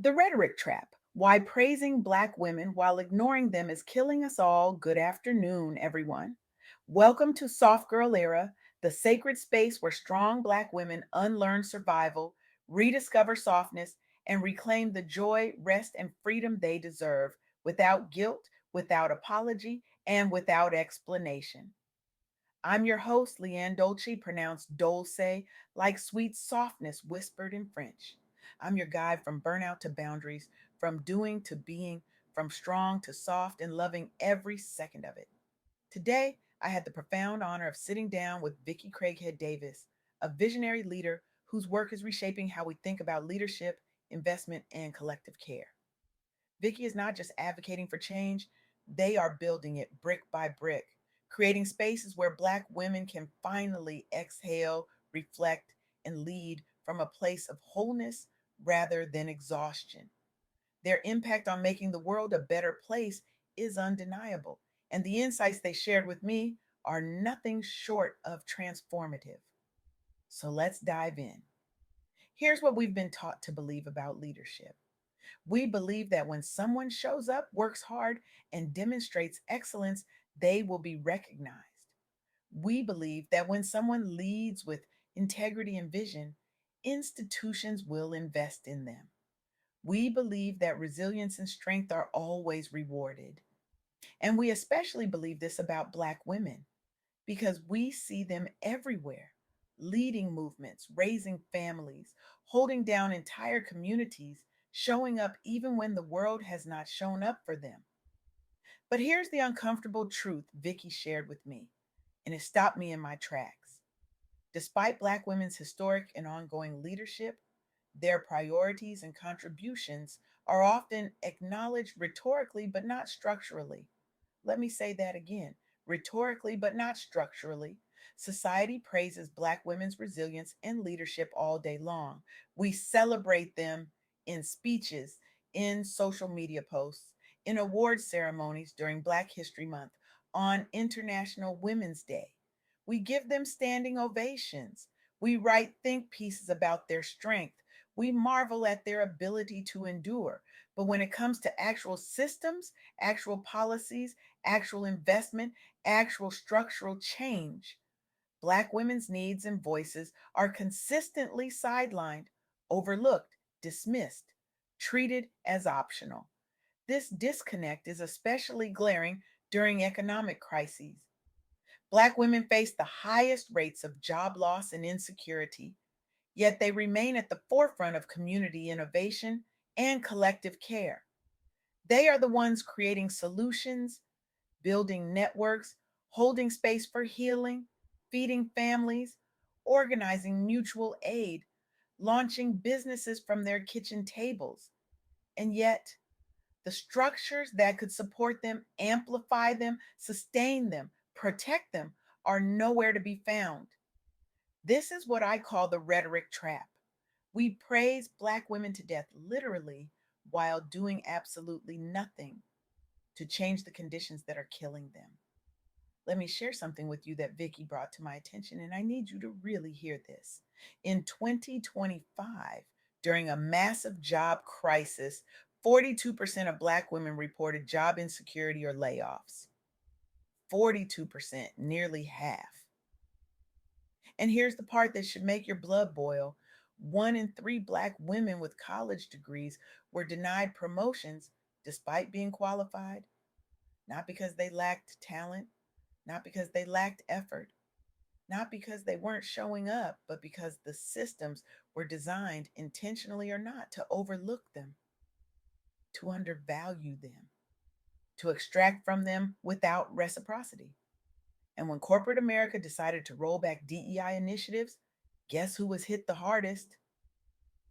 The Rhetoric Trap: Why Praising Black Women While Ignoring Them Is Killing Us All. Good afternoon, everyone. Welcome to Soft Girl Era, the sacred space where strong Black women unlearn survival, rediscover softness, and reclaim the joy, rest, and freedom they deserve without guilt, without apology, and without explanation. I'm your host, LeAnne Dolce, pronounced Dolce, like sweet softness whispered in French. I'm your guide from burnout to boundaries, from doing to being, from strong to soft, and loving every second of it. Today, I had the profound honor of sitting down with Vickie Craighead-Davis, a visionary leader whose work is reshaping how we think about leadership, investment, and collective care. Vickie is not just advocating for change, they are building it brick by brick, creating spaces where Black women can finally exhale, reflect, and lead from a place of wholeness rather than exhaustion. Their impact on making the world a better place is undeniable, and the insights they shared with me are nothing short of transformative. So let's dive in. Here's what we've been taught to believe about leadership. We believe that when someone shows up, works hard, and demonstrates excellence, they will be recognized. We believe that when someone leads with integrity and vision, institutions will invest in them. We believe that resilience and strength are always rewarded. And we especially believe this about Black women because we see them everywhere, leading movements, raising families, holding down entire communities, showing up even when the world has not shown up for them. But here's the uncomfortable truth Vickie shared with me, and it stopped me in my tracks. Despite Black women's historic and ongoing leadership, their priorities and contributions are often acknowledged rhetorically but not structurally. Let me say that again: rhetorically but not structurally. Society praises Black women's resilience and leadership all day long. We celebrate them in speeches, in social media posts, in award ceremonies during Black History Month, on International Women's Day. We give them standing ovations. We write think pieces about their strength. We marvel at their ability to endure. But when it comes to actual systems, actual policies, actual investment, actual structural change, Black women's needs and voices are consistently sidelined, overlooked, dismissed, treated as optional. This disconnect is especially glaring during economic crises. Black women face the highest rates of job loss and insecurity, yet they remain at the forefront of community innovation and collective care. They are the ones creating solutions, building networks, holding space for healing, feeding families, organizing mutual aid, launching businesses from their kitchen tables. And yet, the structures that could support them, amplify them, sustain them, protect them are nowhere to be found. This is what I call the rhetoric trap. We praise Black women to death, literally, while doing absolutely nothing to change the conditions that are killing them. Let me share something with you that Vickie brought to my attention, and I need you to really hear this. In 2025, during a massive job crisis, 42% of Black women reported job insecurity or layoffs. 42%, nearly half. And here's the part that should make your blood boil: one in three Black women with college degrees were denied promotions despite being qualified, not because they lacked talent, not because they lacked effort, not because they weren't showing up, but because the systems were designed, intentionally or not, to overlook them, to undervalue them, to extract from them without reciprocity. And when corporate America decided to roll back DEI initiatives, guess who was hit the hardest?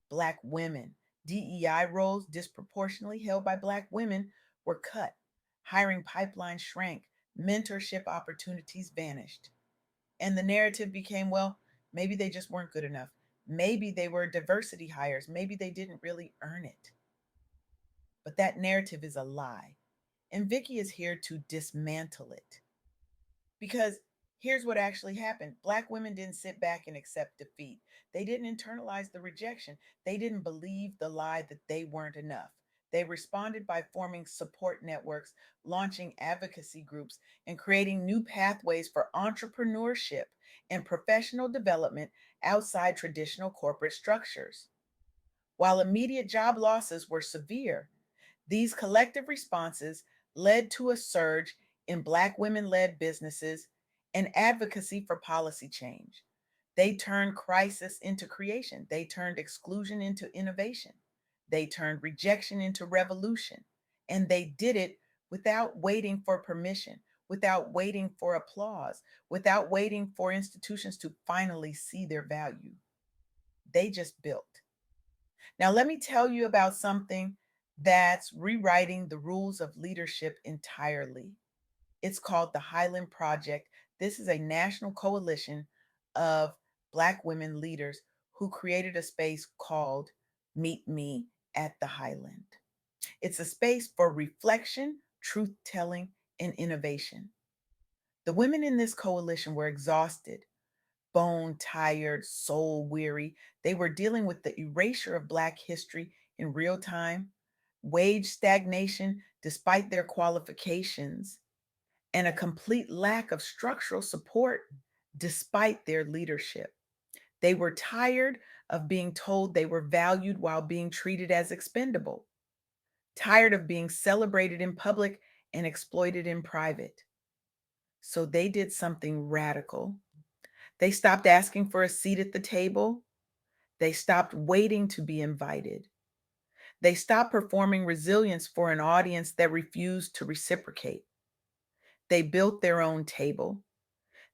Black women. DEI roles disproportionately held by Black women were cut. Hiring pipelines shrank. Mentorship opportunities vanished. And the narrative became, well, maybe they just weren't good enough. Maybe they were diversity hires. Maybe they didn't really earn it. But that narrative is a lie. And Vickie is here to dismantle it. Because Here's what actually happened. Black women didn't sit back and accept defeat. They didn't internalize the rejection. They didn't believe the lie that they weren't enough. They responded by forming support networks, launching advocacy groups, and creating new pathways for entrepreneurship and professional development outside traditional corporate structures. While immediate job losses were severe, these collective responses led to a surge in Black women led businesses and advocacy for policy change. They turned crisis into creation, they turned exclusion into innovation, they turned rejection into revolution. And they did it without waiting for permission, without waiting for applause, without waiting for institutions to finally see their value. They just built. Now, let me tell you about something that's rewriting the rules of leadership entirely. It's called the Highland Project. This is a national coalition of Black women leaders who created a space called Meet Me at the Highland. It's a space for reflection, truth telling, and innovation. The women in this coalition were exhausted, bone tired, soul weary. They were dealing with the erasure of Black history in real time, wage stagnation despite their qualifications, and a complete lack of structural support despite their leadership. They were tired of being told they were valued while being treated as expendable, tired of being celebrated in public and exploited in private. So they did something radical. They stopped asking for a seat at the table. They stopped waiting to be invited. They stopped performing resilience for an audience that refused to reciprocate. They built their own table.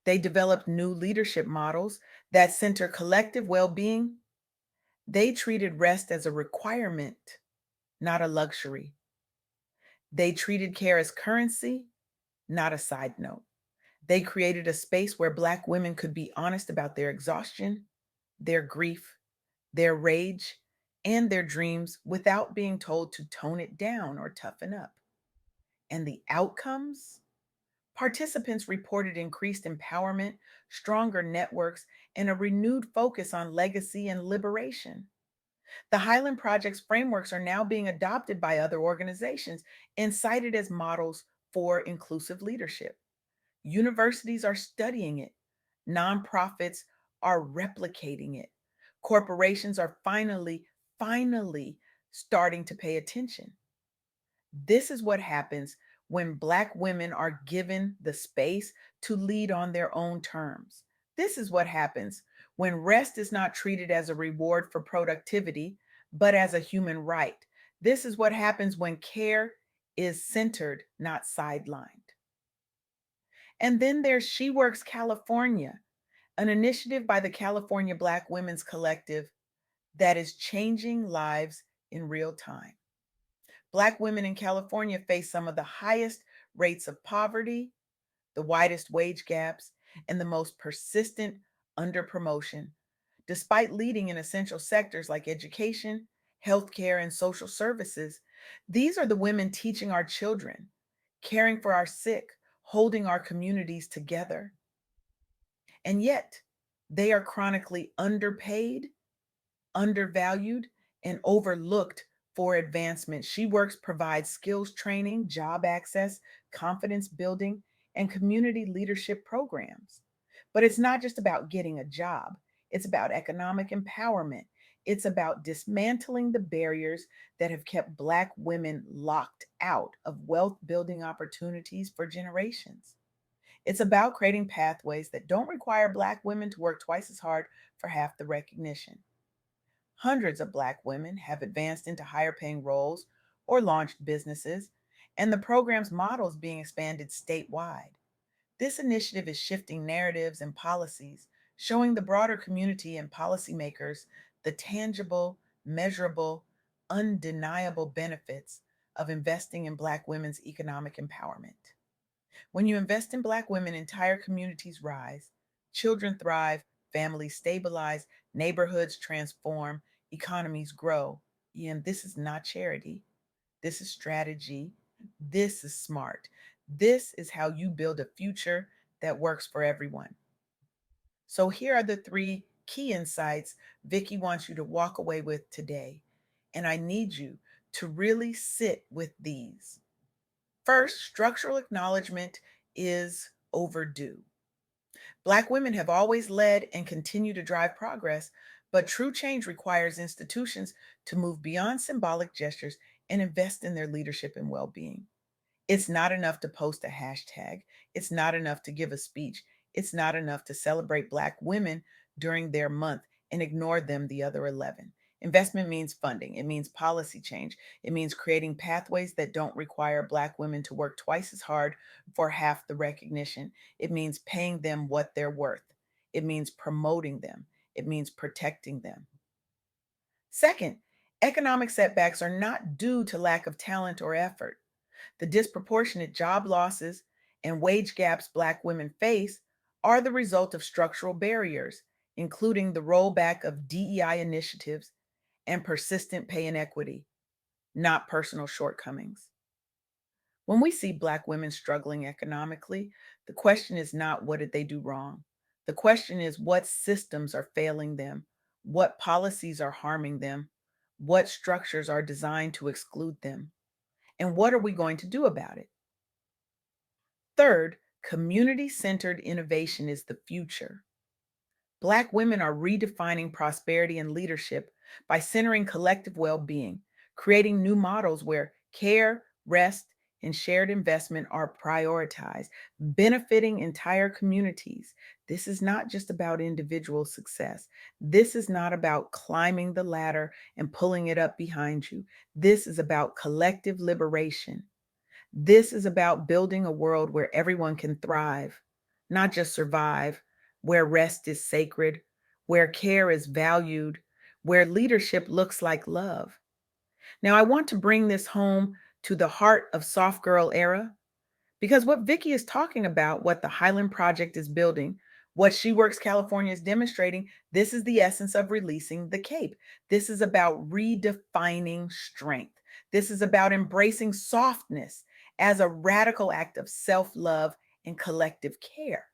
They developed new leadership models that center collective well being. They treated rest as a requirement, not a luxury. They treated care as currency, not a side note. They created a space where Black women could be honest about their exhaustion, their grief, their rage, and their dreams without being told to tone it down or toughen up. And the outcomes? Participants reported increased empowerment, stronger networks, and a renewed focus on legacy and liberation. The Highland Project's frameworks are now being adopted by other organizations and cited as models for inclusive leadership. Universities are studying it, nonprofits are replicating it, corporations are finally starting to pay attention. This is what happens when Black women are given the space to lead on their own terms. This is what happens when rest is not treated as a reward for productivity, but as a human right. This is what happens when care is centered, not sidelined. And then there's SheWorks California, an initiative by the California Black Women's Collective that is changing lives in real time. Black women in California face some of the highest rates of poverty, the widest wage gaps, and the most persistent underpromotion, despite leading in essential sectors like education, healthcare, and social services. These are the women teaching our children, caring for our sick, holding our communities together. And yet, they are chronically underpaid, undervalued, and overlooked for advancement. SheWorks provides skills training, job access, confidence building, and community leadership programs. But it's not just about getting a job, it's about economic empowerment. It's about dismantling the barriers that have kept Black women locked out of wealth building opportunities for generations. It's about creating pathways that don't require Black women to work twice as hard for half the recognition. Hundreds of Black women have advanced into higher paying roles or launched businesses, and the program's model is being expanded statewide. This initiative is shifting narratives and policies, showing the broader community and policymakers the tangible, measurable, undeniable benefits of investing in Black women's economic empowerment. When you invest in Black women, entire communities rise, children thrive, families stabilize, neighborhoods transform, economies grow. And this is not charity. This is strategy. This is smart. This is how you build a future that works for everyone. So here are the three key insights Vickie wants you to walk away with today. And I need you to really sit with these. First, structural acknowledgement is overdue. Black women have always led and continue to drive progress, but true change requires institutions to move beyond symbolic gestures and invest in their leadership and well being. It's not enough to post a hashtag. It's not enough to give a speech. It's not enough to celebrate Black women during their month and ignore them the other 11. Investment means funding, it means policy change, it means creating pathways that don't require Black women to work twice as hard for half the recognition. It means paying them what they're worth. It means promoting them. It means protecting them. Second, economic setbacks are not due to lack of talent or effort. The disproportionate job losses and wage gaps Black women face are the result of structural barriers, including the rollback of DEI initiatives and persistent pay inequity, not personal shortcomings. When we see Black women struggling economically, the question is not what did they do wrong? The question is what systems are failing them, what policies are harming them, what structures are designed to exclude them, and what are we going to do about it? Third, community centered innovation is the future. Black women are redefining prosperity and leadership by centering collective well being, creating new models where care, rest, and shared investment are prioritized, benefiting entire communities. This is not just about individual success. This is not about climbing the ladder and pulling it up behind you. This is about collective liberation. This is about building a world where everyone can thrive, not just survive, where rest is sacred, where care is valued, where leadership looks like love. Now, I want to bring this home to the heart of soft girl era because what Vickie is talking about, what the Highland Project is building, what SheWorks California is demonstrating, this is the essence of releasing the cape. This is about redefining strength. This is about embracing softness as a radical act of self love and collective care.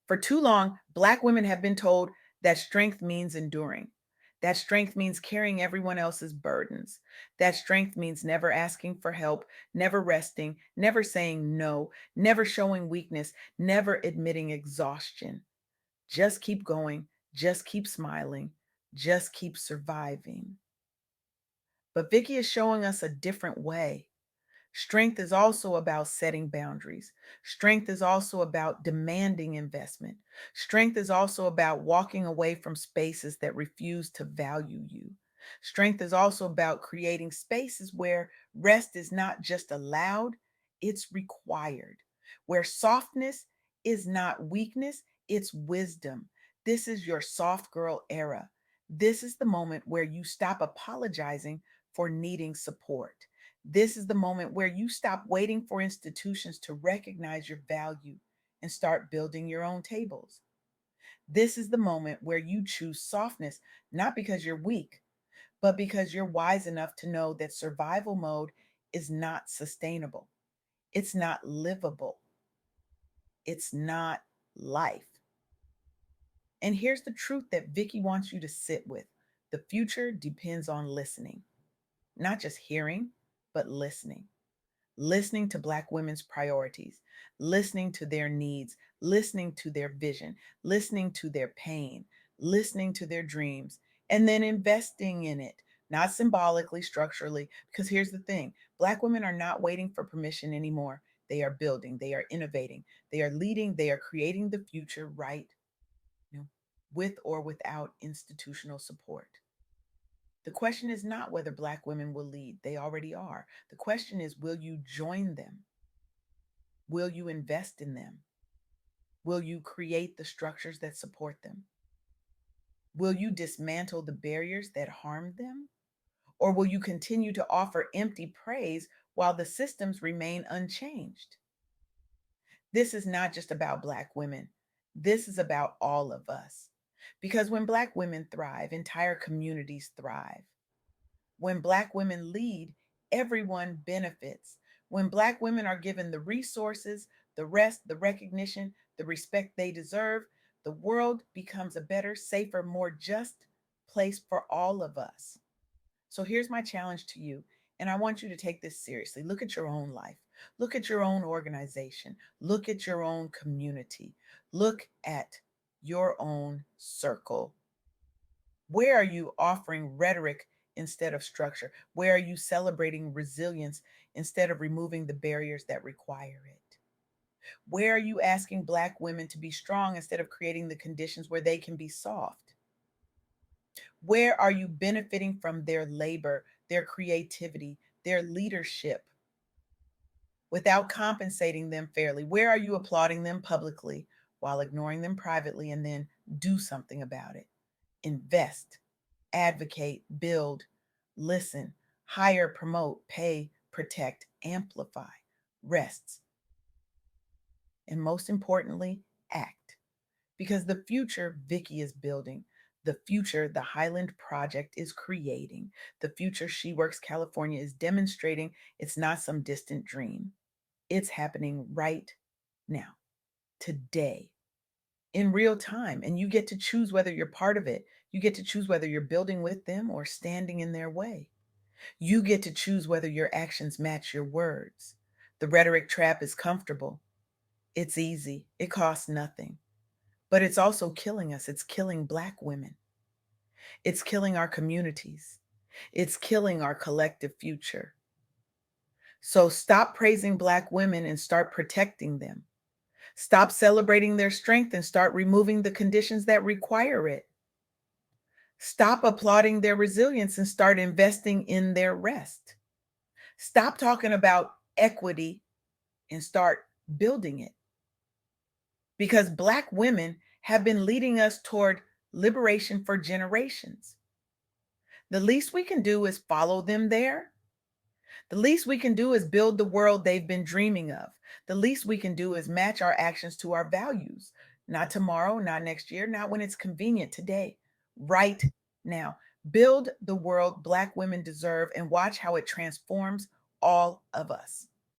For too long, Black women have been told that strength means enduring. That strength means carrying everyone else's burdens. That strength means never asking for help, never resting, never saying no, never showing weakness, never admitting exhaustion. Just keep going, just keep smiling, just keep surviving. But Vickie is showing us a different way. Strength is also about setting boundaries. Strength is also about demanding investment. Strength is also about walking away from spaces that refuse to value you. Strength is also about creating spaces where rest is not just allowed, it's required. Where softness is not weakness, it's wisdom. This is your soft girl era. This is the moment where you stop apologizing for needing support. This is the moment where you stop waiting for institutions to recognize your value and start building your own tables. This is the moment where you choose softness, not because you're weak, but because you're wise enough to know that survival mode is not sustainable. It's not livable. It's not life. And here's the truth that Vickie wants you to sit with. The future depends on listening, not just hearing, but listening. Listening to Black women's priorities, listening to their needs, listening to their vision, listening to their pain, listening to their dreams, and then investing in it, not symbolically, structurally. Because here's the thing, Black women are not waiting for permission anymore. They are building, they are innovating, they are leading, they are creating the future right, you know, with or without institutional support. The question is not whether Black women will lead, they already are. The question is, will you join them? Will you invest in them? Will you create the structures that support them? Will you dismantle the barriers that harm them? Or will you continue to offer empty praise while the systems remain unchanged? This is not just about Black women. This is about all of us. Because when Black women thrive, entire communities thrive. When Black women lead, everyone benefits. When Black women are given the resources, the rest, the recognition, the respect they deserve, the world becomes a better, safer, more just place for all of us. So here's my challenge to you. And I want you to take this seriously. Look at your own life. Look at your own organization. Look at your own community. Look at your own circle. Where are you offering rhetoric instead of structure? Where are you celebrating resilience instead of removing the barriers that require it? Where are you asking Black women to be strong instead of creating the conditions where they can be soft? Where are you benefiting from their labor, their creativity, their leadership without compensating them fairly? Where are you applauding them publicly while ignoring them privately, and then do something about it? Invest, advocate, build, listen, hire, promote, pay, protect, amplify, rest, and most importantly, act. Because the future Vickie is building, the future the Highland Project is creating, the future SheWorks California is demonstrating, it's not some distant dream. It's happening right now, today, in real time. And you get to choose whether you're part of it. You get to choose whether you're building with them or standing in their way. You get to choose whether your actions match your words. The rhetoric trap is comfortable. It's easy. It costs nothing. But it's also killing us. It's killing Black women. It's killing our communities. It's killing our collective future. So stop praising Black women and start protecting them. Stop celebrating their strength and start removing the conditions that require it. Stop applauding their resilience and start investing in their rest. Stop talking about equity and start building it. Because Black women have been leading us toward liberation for generations. The least we can do is follow them there. The least we can do is build the world they've been dreaming of. The least we can do is match our actions to our values. Not tomorrow, not next year, not when it's convenient, today, right now. Build the world Black women deserve and watch how it transforms all of us.